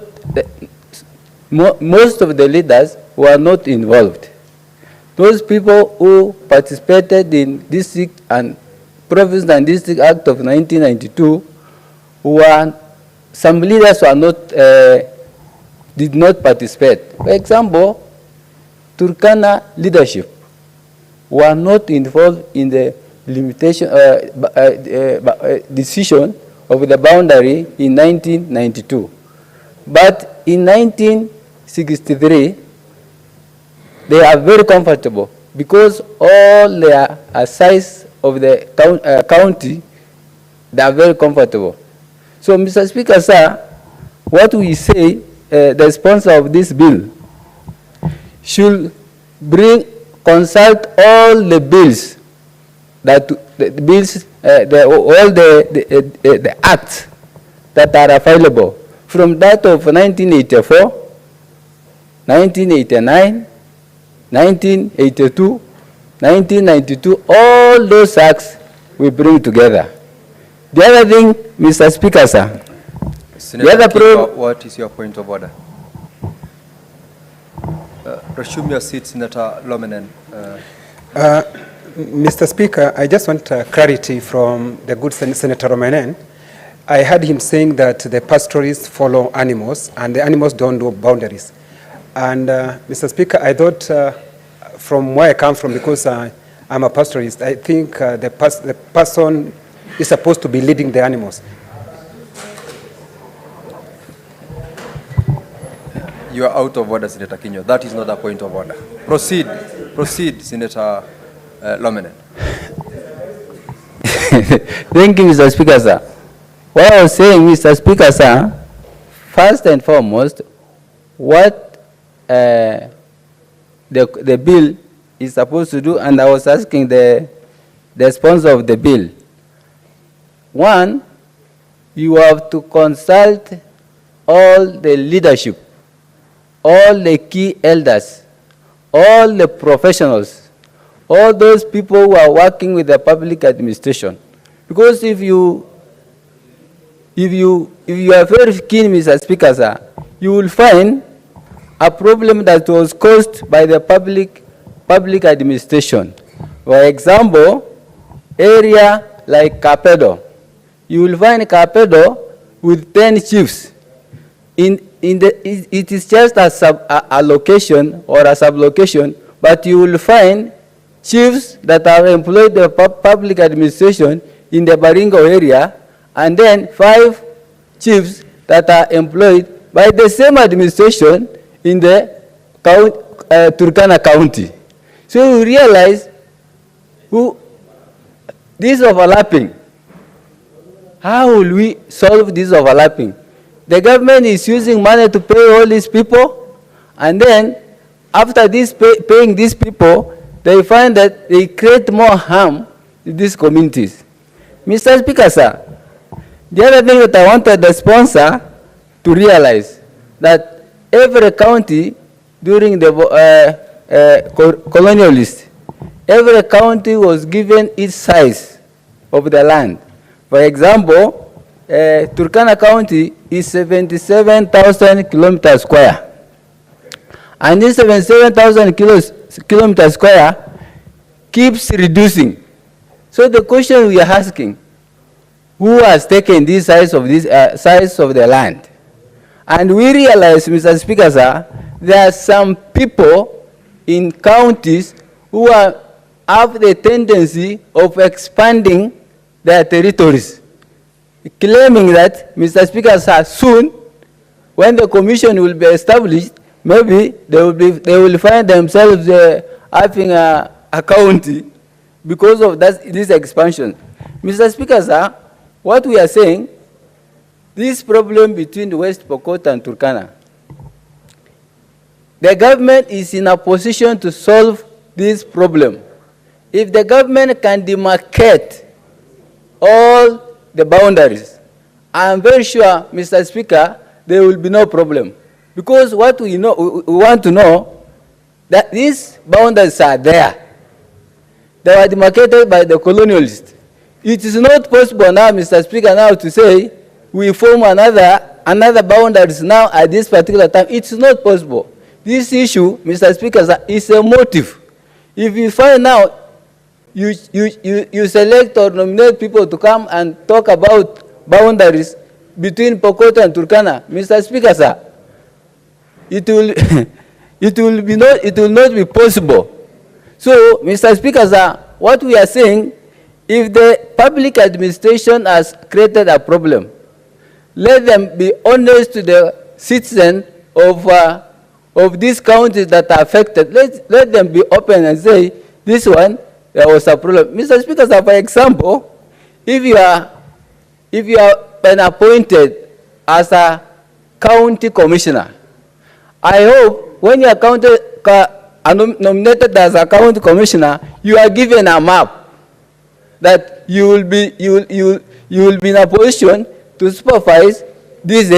most of the leaders were not involved. Those people who participated in District and Province and District Act of 1992 some leaders were not, did not participate. For example, Turkana leadership were not involved in the limitation, decision of the boundary in 1992. But in 1963, they are very comfortable because all the size of the county, they are very comfortable. So, Mr. Speaker, sir, what we say, the sponsor of this bill should consult all the bills, all the acts that are available, from that of 1984, 1989, 1982, 1992, all those acts we bring together. The other thing, Mr. Speaker, sir, what is your point of order? Resume your seat, Senator Lominen. Mr. Speaker, I just want clarity from the good Senator Lominen. I heard him saying that the pastoralists follow animals and the animals don't know boundaries. And Mr. Speaker, I thought from where I come from, because I'm a pastoralist, I think the person is supposed to be leading the animals. You are out of order, Senator Kinyo. That is not a point of order. Proceed, Senator Lominen. Thank you, Mr. Speaker, sir. What I was saying, Mr. Speaker, sir, first and foremost, what the bill is supposed to do, and I was asking the sponsor of the bill. One, you have to consult all the leadership, all the key elders, all the professionals, all those people who are working with the public administration. Because if you are very keen, Mr. Speaker, sir, you will find a problem that was caused by the public administration. For example, area like Kapedo, you will find Kapedo with 10 chiefs. It is just a location or a sublocation, but you will find chiefs that are employed by the public administration in the Baringo area, and then 5 chiefs that are employed by the same administration in the Turkana County. So you realize this overlapping. How will we solve this overlapping? The government is using money to pay all these people, and then after paying these people, they find that they create more harm to these communities. Mr. Speaker, sir, the other thing that I wanted the sponsor to realize, that every county during the colonialists, every county was given its size of the land. For example, Turkana County is 77,000 kilometers square. And this 77,000 kilometers square keeps reducing. So the question we are asking, who has taken this size of the land? And we realize, Mr. Speaker, sir, there are some people in counties who have the tendency of expanding their territories, claiming that, Mr. Speaker, sir, soon, when the commission will be established, maybe they will find themselves having a county because of this expansion. Mr. Speaker, sir, what we are saying, this problem between West Pokot and Turkana, the government is in a position to solve this problem. If the government can demarcate all the boundaries, I am very sure, Mr. Speaker, there will be no problem. Because what we want to know, that these boundaries are there. They were demarcated by the colonialists. It is not possible now, Mr. Speaker, now to say we form another boundaries now at this particular time. It's not possible. This issue, Mr. Speaker, is a motive. If you find out, you select or nominate people to come and talk about boundaries between Pokot and Turkana, Mr. Speaker, sir, it will not be possible. So, Mr. Speaker, sir, what we are saying, if the public administration has created a problem, let them be honest to the citizen of of these counties that are affected, let them be open and say, this one, there was a problem. Mr. Speaker, sir, for example, if you are been appointed as a county commissioner, I hope when you are nominated as a county commissioner, you are given a map that you will be in a position to supervise these